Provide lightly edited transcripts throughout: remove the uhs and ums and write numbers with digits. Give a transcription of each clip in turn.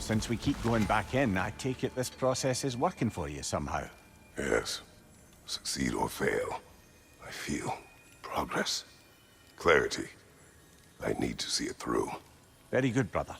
since we keep going back in, I take it this process is working for you somehow. Yes. Succeed or fail, I feel progress. Clarity. I need to see it through. Very good, brother.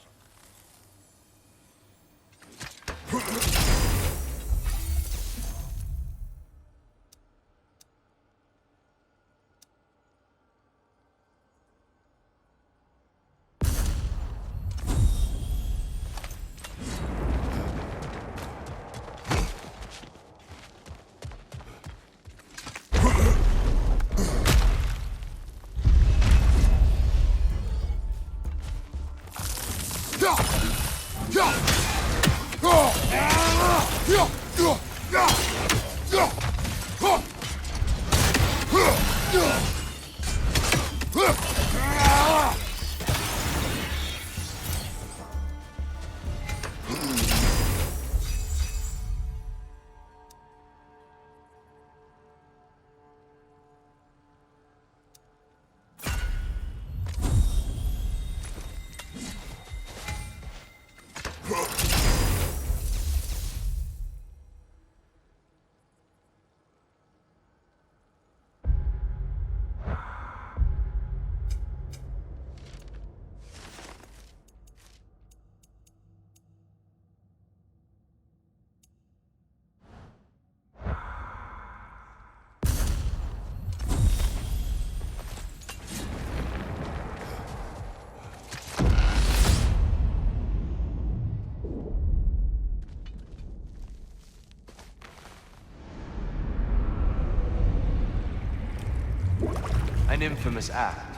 An infamous act.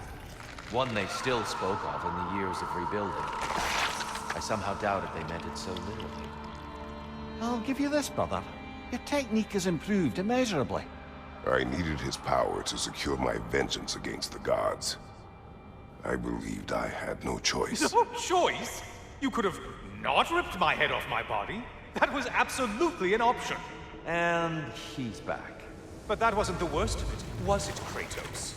One they still spoke of in the years of rebuilding. I somehow doubted they meant it so literally. I'll give you this, brother. Your technique has improved immeasurably. I needed his power to secure my vengeance against the gods. I believed I had no choice. No choice? You could have not ripped my head off my body. That was absolutely an option. And he's back. But that wasn't the worst of it, was it, Kratos?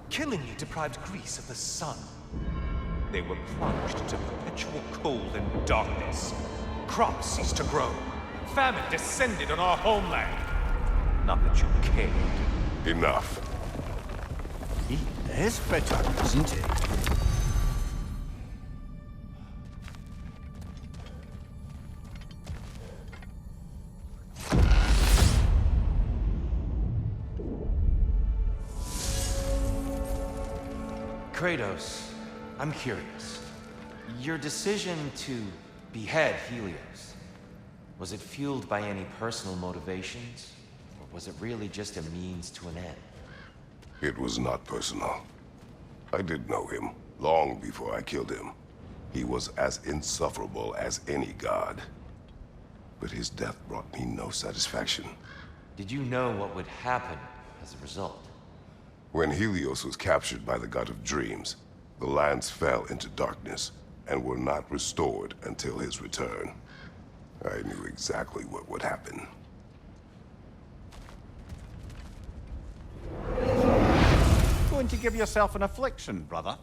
Killingly deprived Greece of the sun. They were plunged into perpetual cold and darkness. Crops ceased to grow. Famine descended on our homeland. Not that you cared. Enough. He is bitter, isn't he? Kratos, I'm curious. Your decision to behead Helios, was it fueled by any personal motivations? Or was it really just a means to an end? It was not personal. I did know him, long before I killed him. He was as insufferable as any god. But his death brought me no satisfaction. Did you know what would happen as a result? When Helios was captured by the god of dreams, the lands fell into darkness and were not restored until his return. I knew exactly what would happen. Going to give yourself an affliction, brother?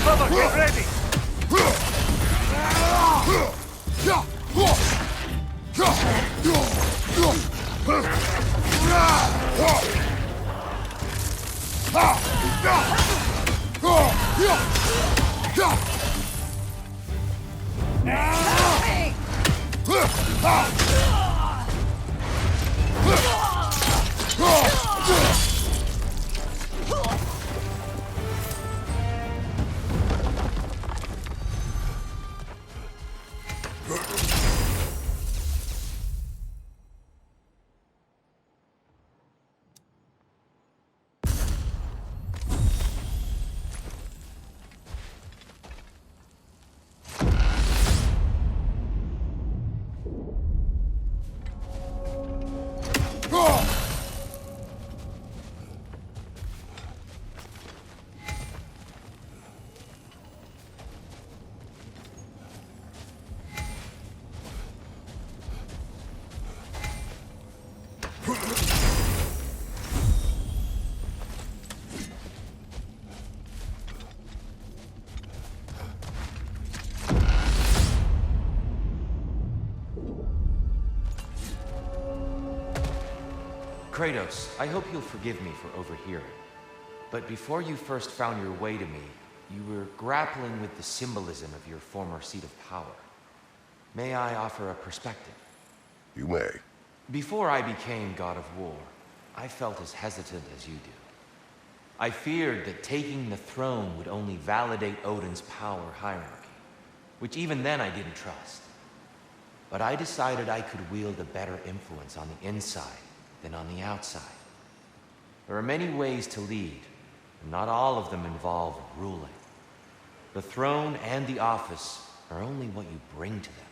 Brother, get ready! Kratos, I hope you'll forgive me for overhearing. But before you first found your way to me, you were grappling with the symbolism of your former seat of power. May I offer a perspective? You may. Before I became God of War, I felt as hesitant as you do. I feared that taking the throne would only validate Odin's power hierarchy, which even then I didn't trust. But I decided I could wield a better influence on the inside than on the outside. There are many ways to lead, and not all of them involve ruling. The throne and the office are only what you bring to them.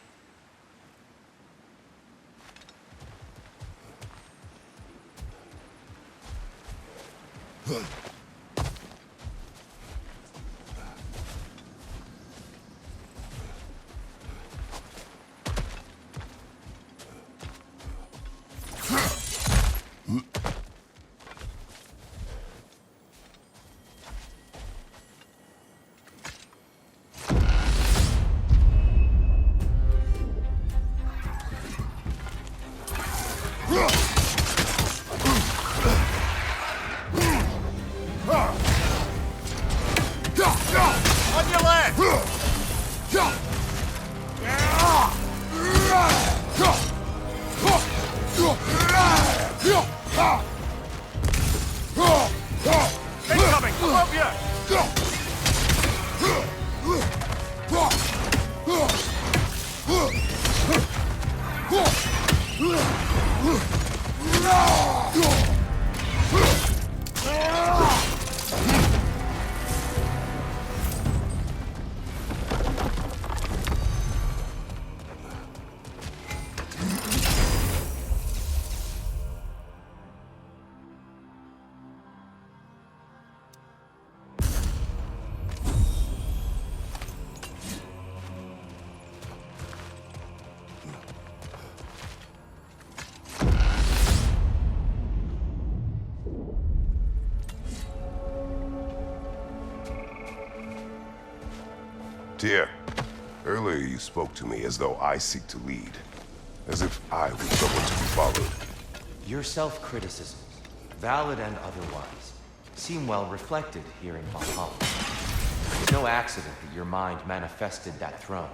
Tyr, earlier you spoke to me as though I seek to lead, as if I was someone to be followed. Your self-criticisms, valid and otherwise, seem well reflected here in Valhalla. It's no accident that your mind manifested that throne.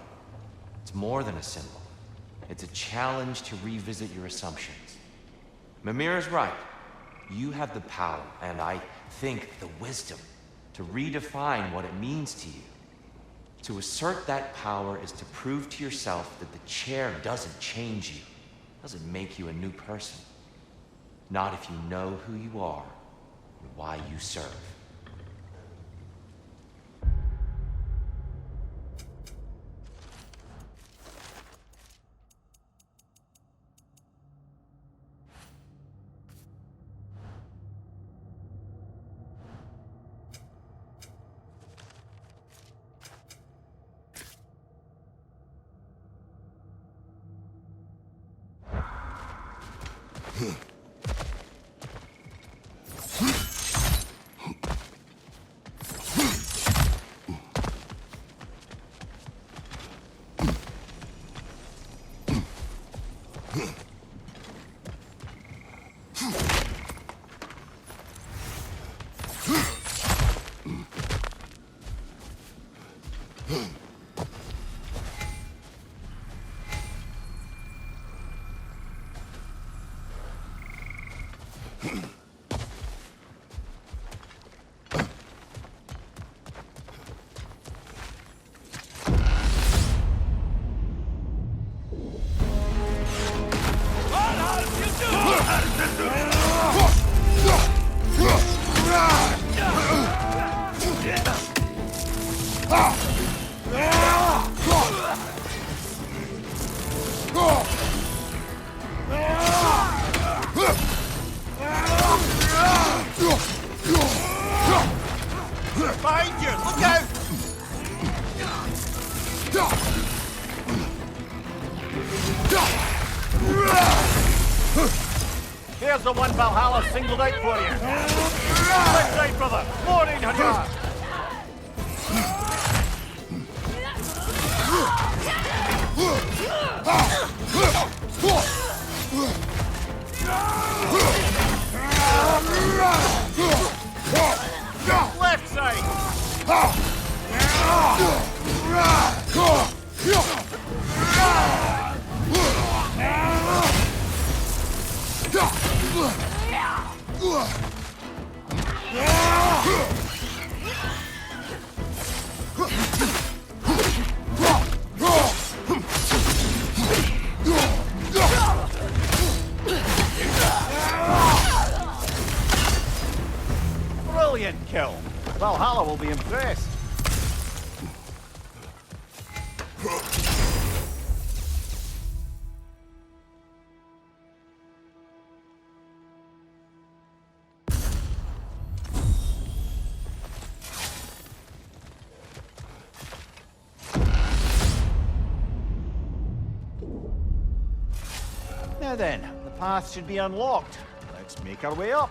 It's more than a symbol. It's a challenge to revisit your assumptions. Mimir is right. You have the power, and I think the wisdom, to redefine what it means to you. To assert that power is to prove to yourself that the chair doesn't change you, doesn't make you a new person. Not if you know who you are and why you serve. Behind you! Look out! Here's the one Valhalla singled out for you. Left side, brother. More in Hajar. Left side. Brilliant kill. Valhalla will be impressed. Now then, the path should be unlocked. Let's make our way up.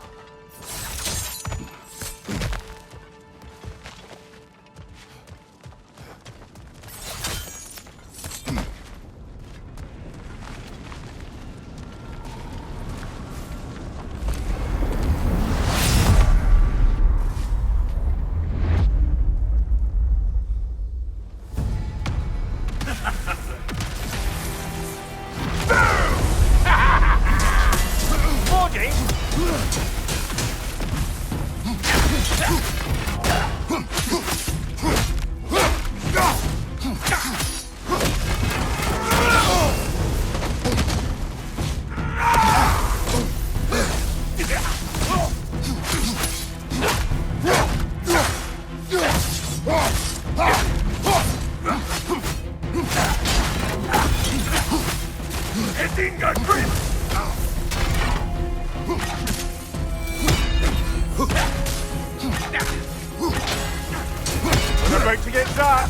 We're about to get that.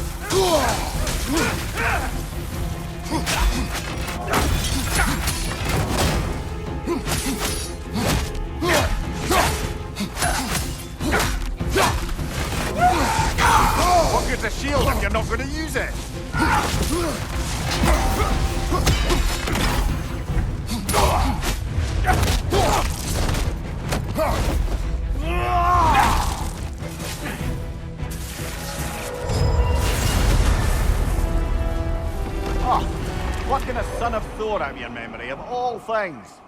What good's a shield if you're not going to use it? Oh, plucking a son of Thor out of your memory, of all things.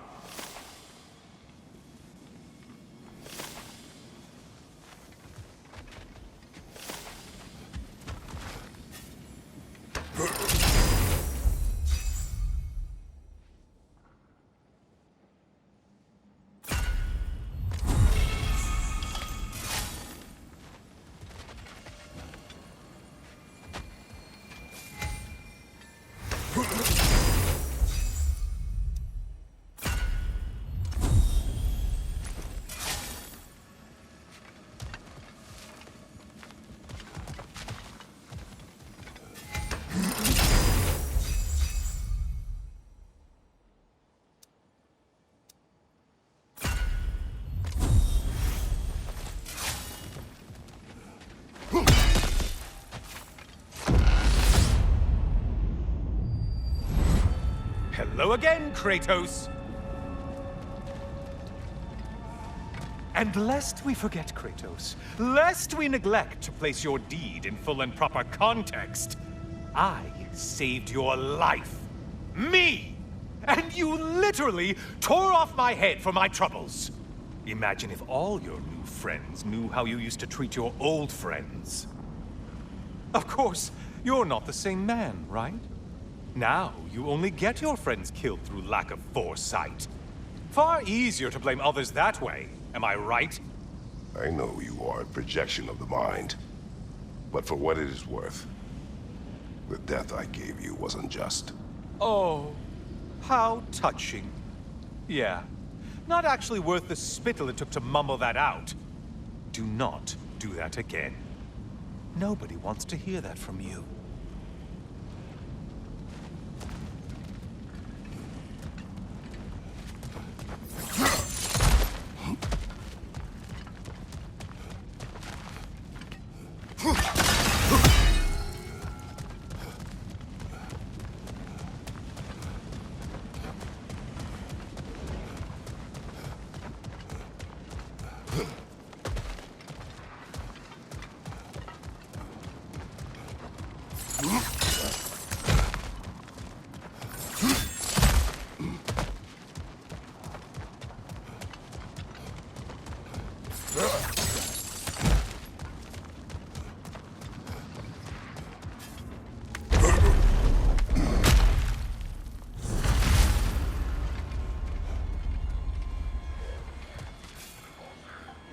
Hello again, Kratos. And lest we forget, Kratos, lest we neglect to place your deed in full and proper context, I saved your life. Me! And you literally tore off my head for my troubles. Imagine if all your new friends knew how you used to treat your old friends. Of course, you're not the same man, right? Now, you only get your friends killed through lack of foresight. Far easier to blame others that way, am I right? I know you are a projection of the mind. But for what it is worth, the death I gave you was unjust. Oh, how touching. Yeah, not actually worth the spittle it took to mumble that out. Do not do that again. Nobody wants to hear that from you.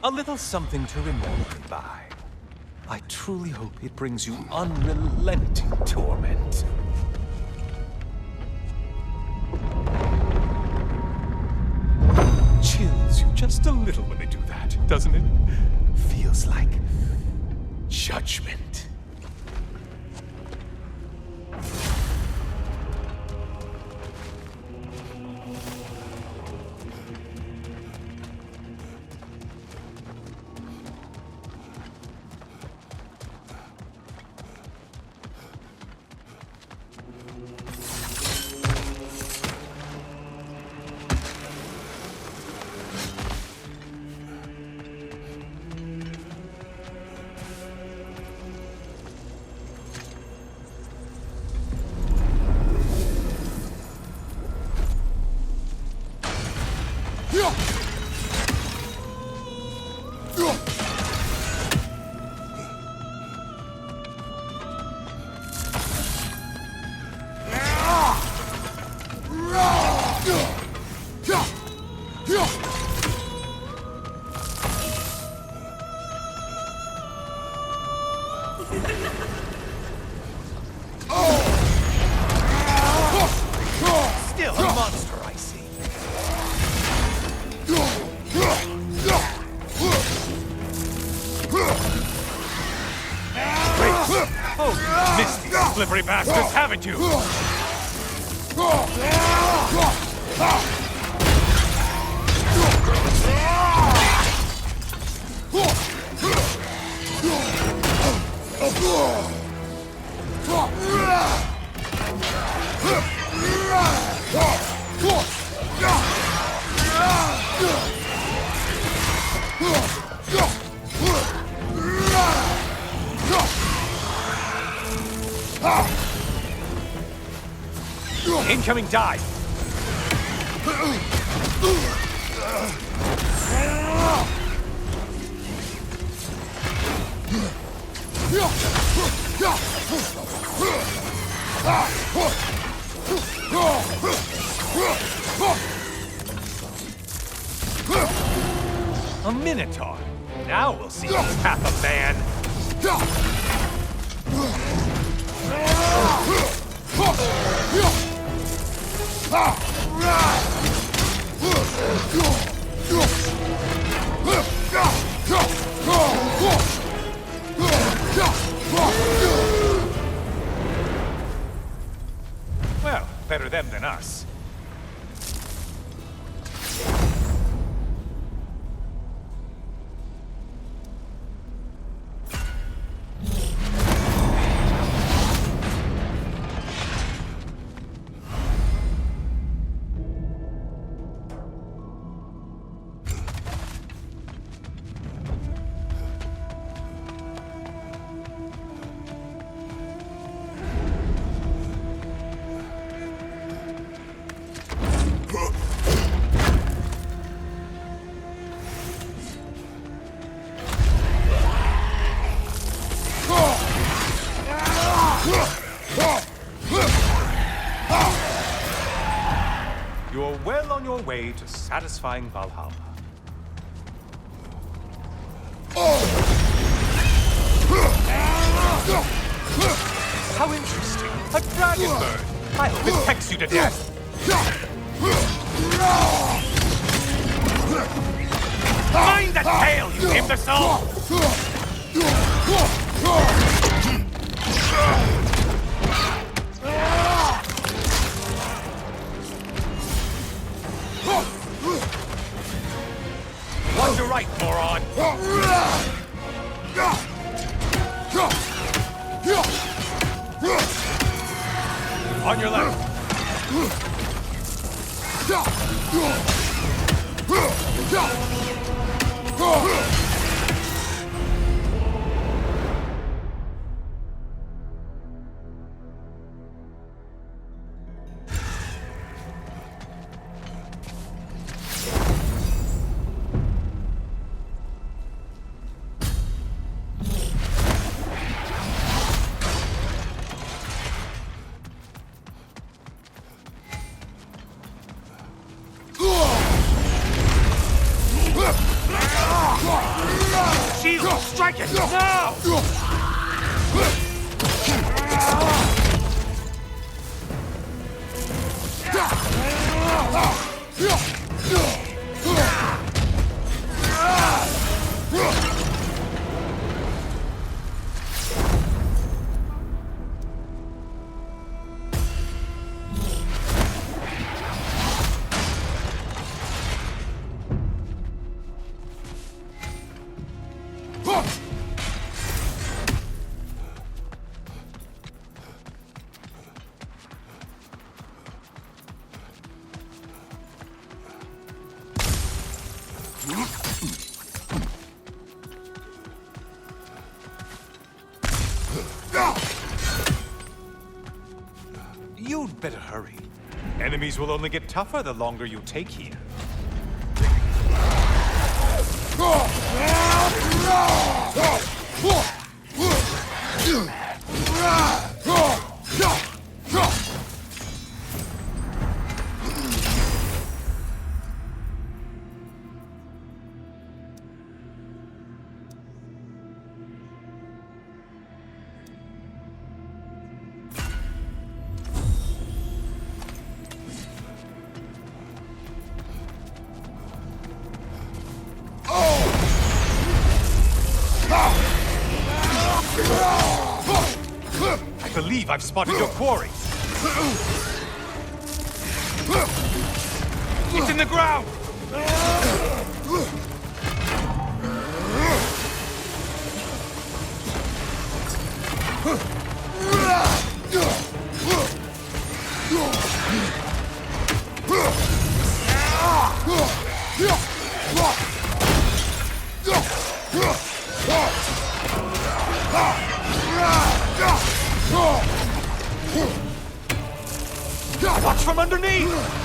A little something to remember me by. I truly hope it brings you unrelenting torment. Chills you just a little when they do that, doesn't it? Feels like judgment. Still a monster, I see. Wait. Oh, missed these slippery bastards, haven't you? Incoming dive. A Minotaur. Now we'll see who's half a man. Well, better them than us. on your way to satisfying Valhalla. How interesting. A dragon bird. I hope it pecks you to death. Mind that tail, you imbecile! Watch your right, moron! On your left! Shield! Strike it! Now! You'd better hurry. Enemies will only get tougher the longer you take here. I believe I've spotted your quarry. It's in the ground! Watch from underneath!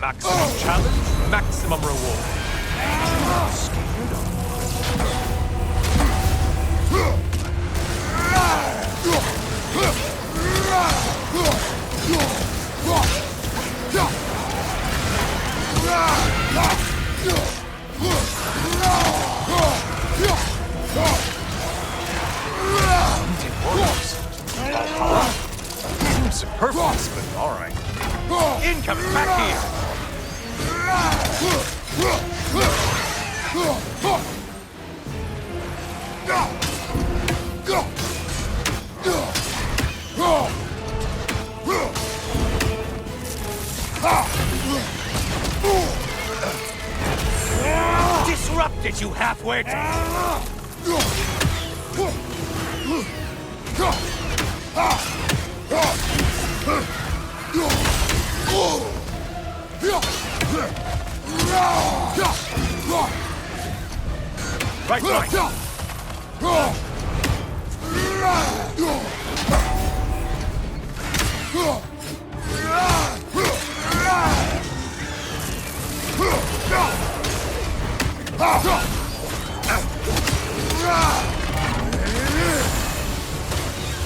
Maximum challenge, maximum reward. Seems superfluous, but alright. Incoming back here! Disrupt Get you halfway to... Right, right.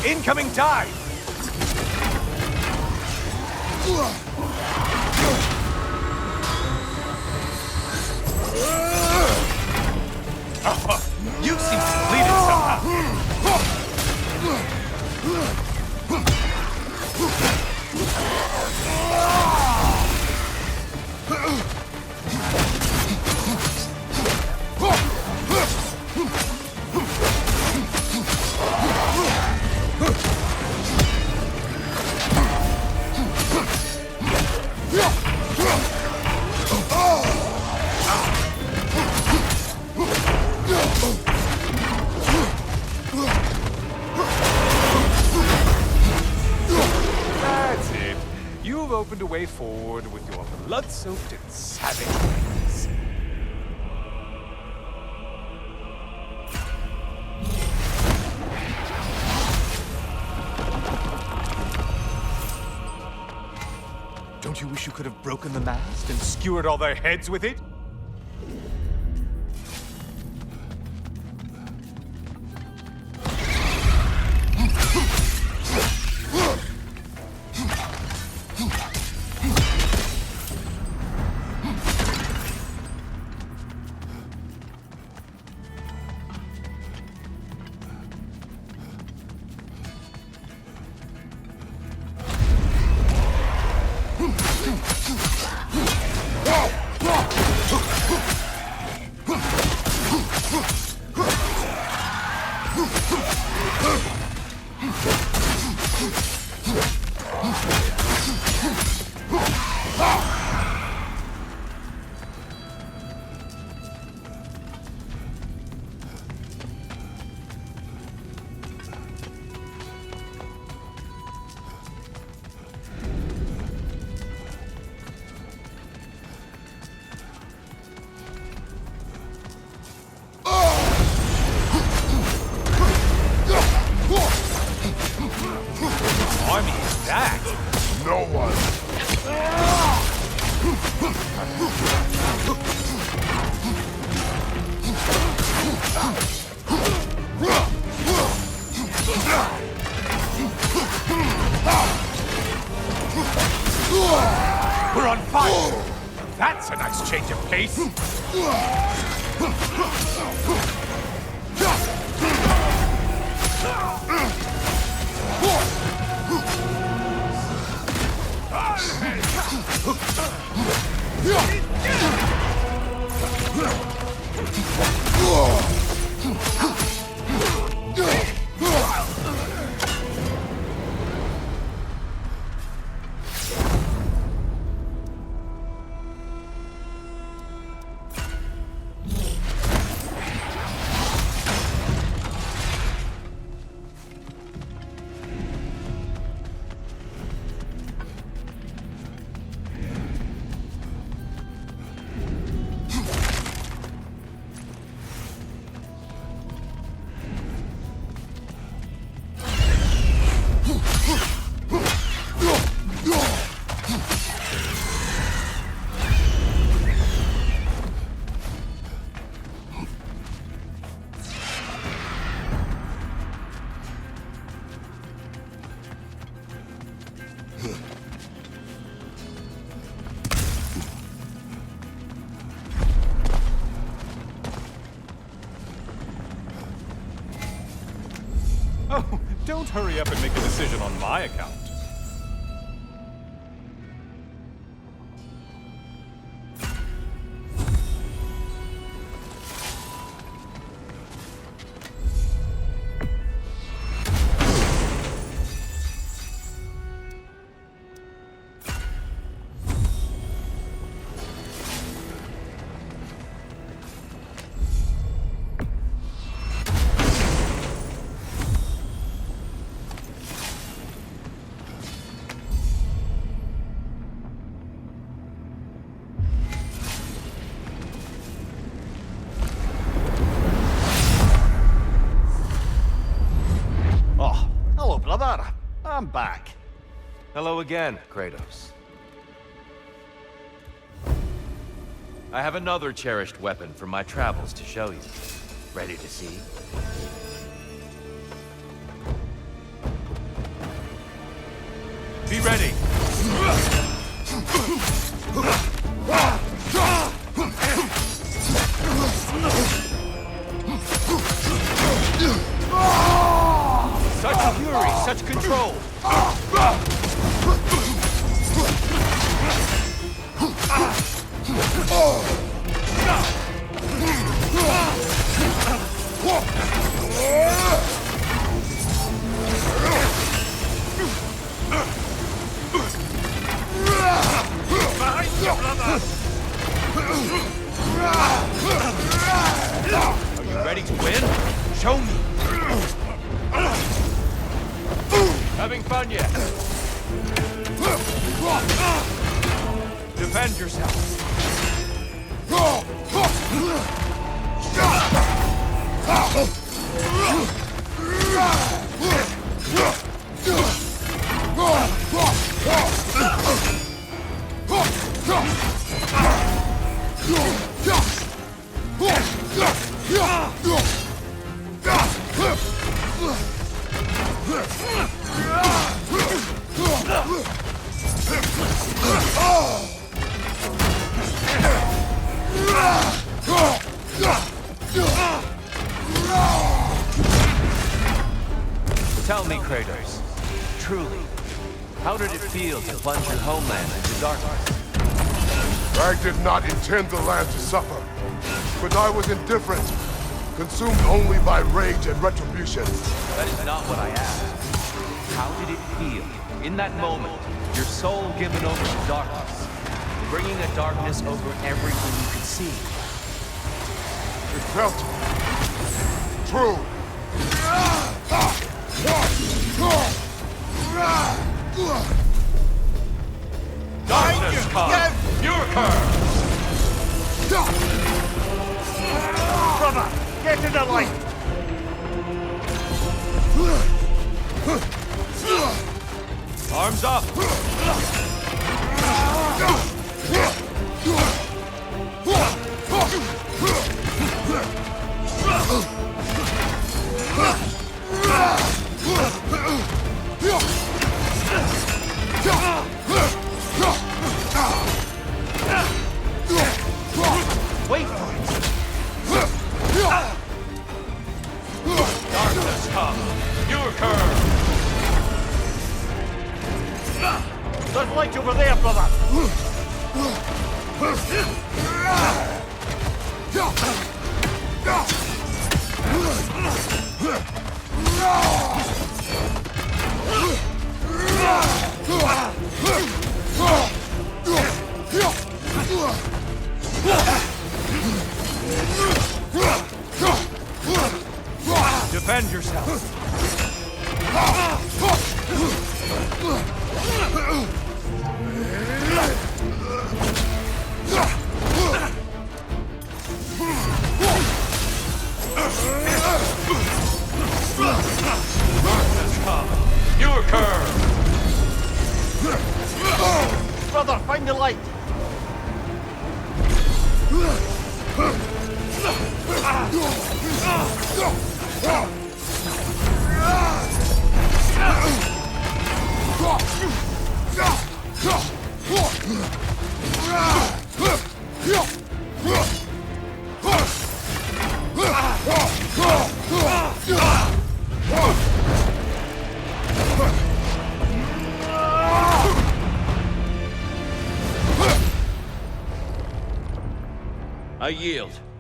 Incoming dive! You seem depleted somehow. That's it. You've opened a way forward with your blood-soaked and savage ways. Don't you wish you could have broken the mast and skewered all their heads with it? Army is that? No one. We're on fire! That's a nice change of pace! Oh, don't hurry up and make a decision on my account. I'm back. Hello again, Kratos. I have another cherished weapon from my travels to show you. Ready to see? Be ready! Such fury, such control! Behind you, brother! Are you ready to win? Show me! Having fun yet? Defend yourself! Tell me, Kratos, truly, how did it feel to plunge your homeland into darkness? I did not intend the land to suffer, but I was indifferent, consumed only by rage and retribution. That is not what I asked. How did it feel, in that moment, your soul given over to darkness, bringing a darkness over everything you could see? It felt true. Darkness come! Your curse! Brother, get in the light! Arms up! Wait for it! Darkness come! Your curse! There's light over there, brother! Defend yourself! Darkness come! Your curse! Brother, find the light!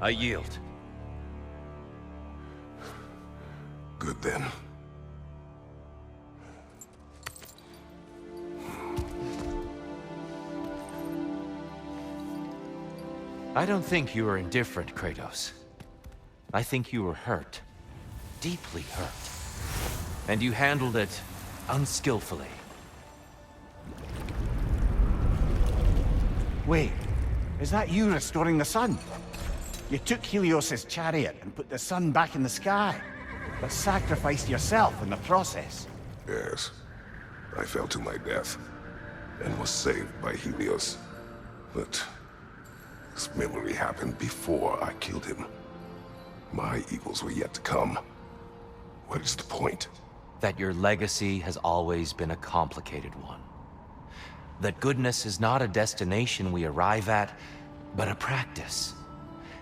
I yield. Good then. I don't think you were indifferent, Kratos. I think you were hurt. Deeply hurt. And you handled it unskillfully. Wait, is that you restoring the sun? You took Helios's chariot and put the sun back in the sky, but sacrificed yourself in the process. Yes. I fell to my death and was saved by Helios. But this memory happened before I killed him. My evils were yet to come. What is the point? That your legacy has always been a complicated one. That goodness is not a destination we arrive at, but a practice.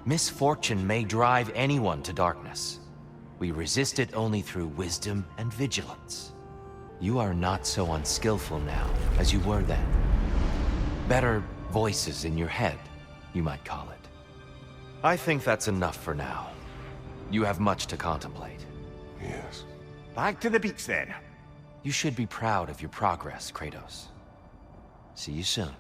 Misfortune may drive anyone to darkness. We resist it only through wisdom and vigilance. You are not so unskillful now as you were then. Better voices in your head, you might call it. I think that's enough for now. You have much to contemplate. Yes. Back to the beach then. You should be proud of your progress, Kratos. See you soon.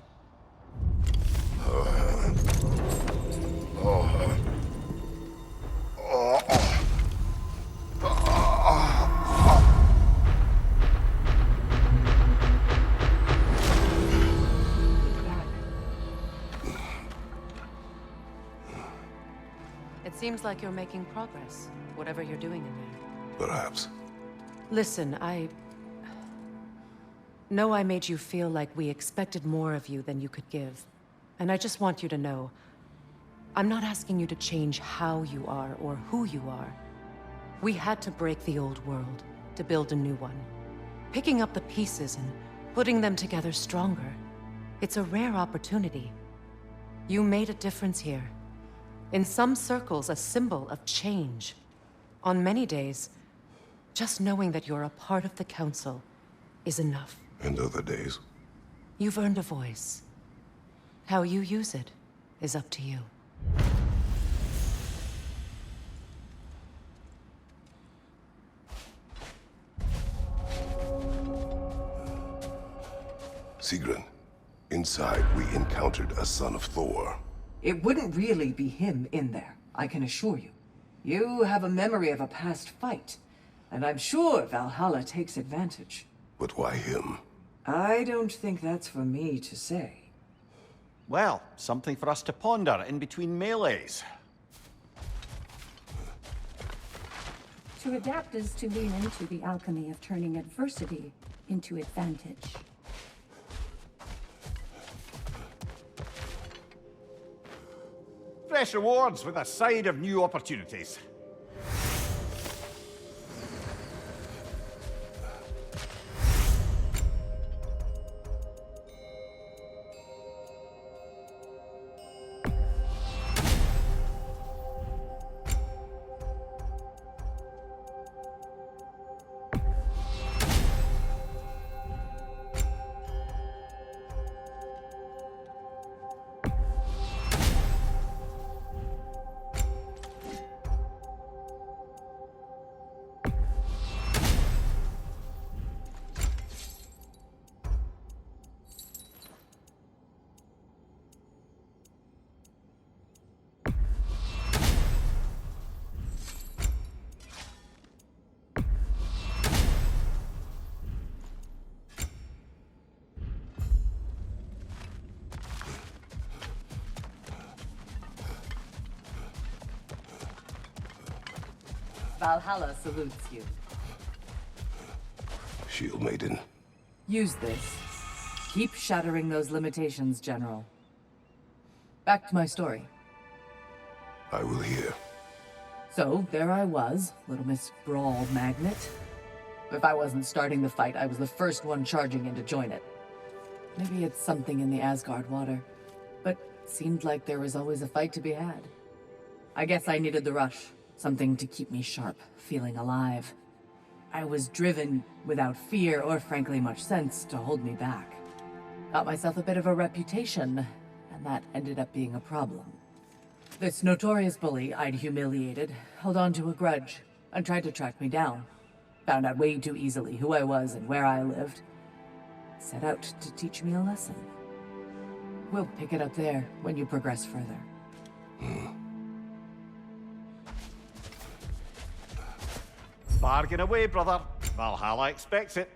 It seems like you're making progress, whatever you're doing in there. Perhaps. Listen, I know I made you feel like we expected more of you than you could give. And I just want you to know, I'm not asking you to change how you are or who you are. We had to break the old world to build a new one. Picking up the pieces and putting them together stronger. It's a rare opportunity. You made a difference here. In some circles, a symbol of change. On many days, just knowing that you're a part of the Council is enough. And other days? You've earned a voice. How you use it is up to you. Sigrun, inside we encountered a son of Thor. It wouldn't really be him in there, I can assure you. You have a memory of a past fight, and I'm sure Valhalla takes advantage. But why him? I don't think that's for me to say. Well, something for us to ponder in between melees. To adapt is to lean into the alchemy of turning adversity into advantage. Fresh rewards with a side of new opportunities. Valhalla salutes you. Shield Maiden. Use this. Keep shattering those limitations, General. Back to my story. I will hear. So, there I was, Little Miss Brawl Magnet. If I wasn't starting the fight, I was the first one charging in to join it. Maybe it's something in the Asgard water, but seemed like there was always a fight to be had. I guess I needed the rush, something to keep me sharp, feeling alive. I was driven without fear or frankly much sense to hold me back. Got myself a bit of a reputation, and that ended up being a problem. This notorious bully I'd humiliated held on to a grudge and tried to track me down. Found out way too easily who I was and where I lived. Set out to teach me a lesson. We'll pick it up there when you progress further. Bargain away, brother. Valhalla expects it.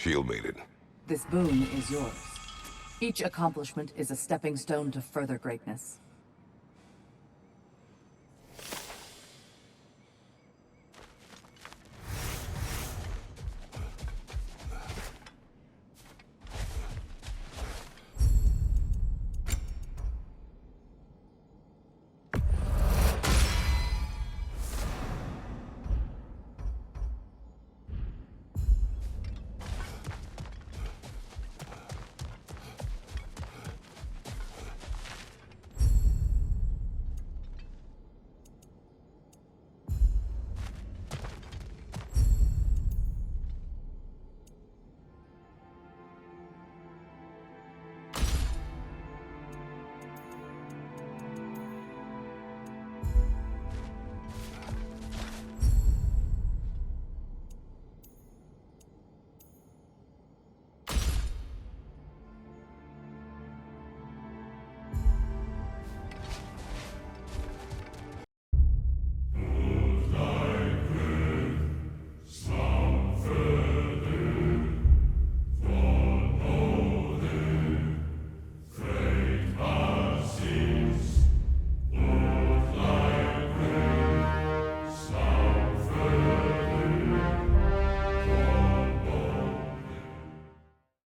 Shield Maiden. This boon is yours. Each accomplishment is a stepping stone to further greatness.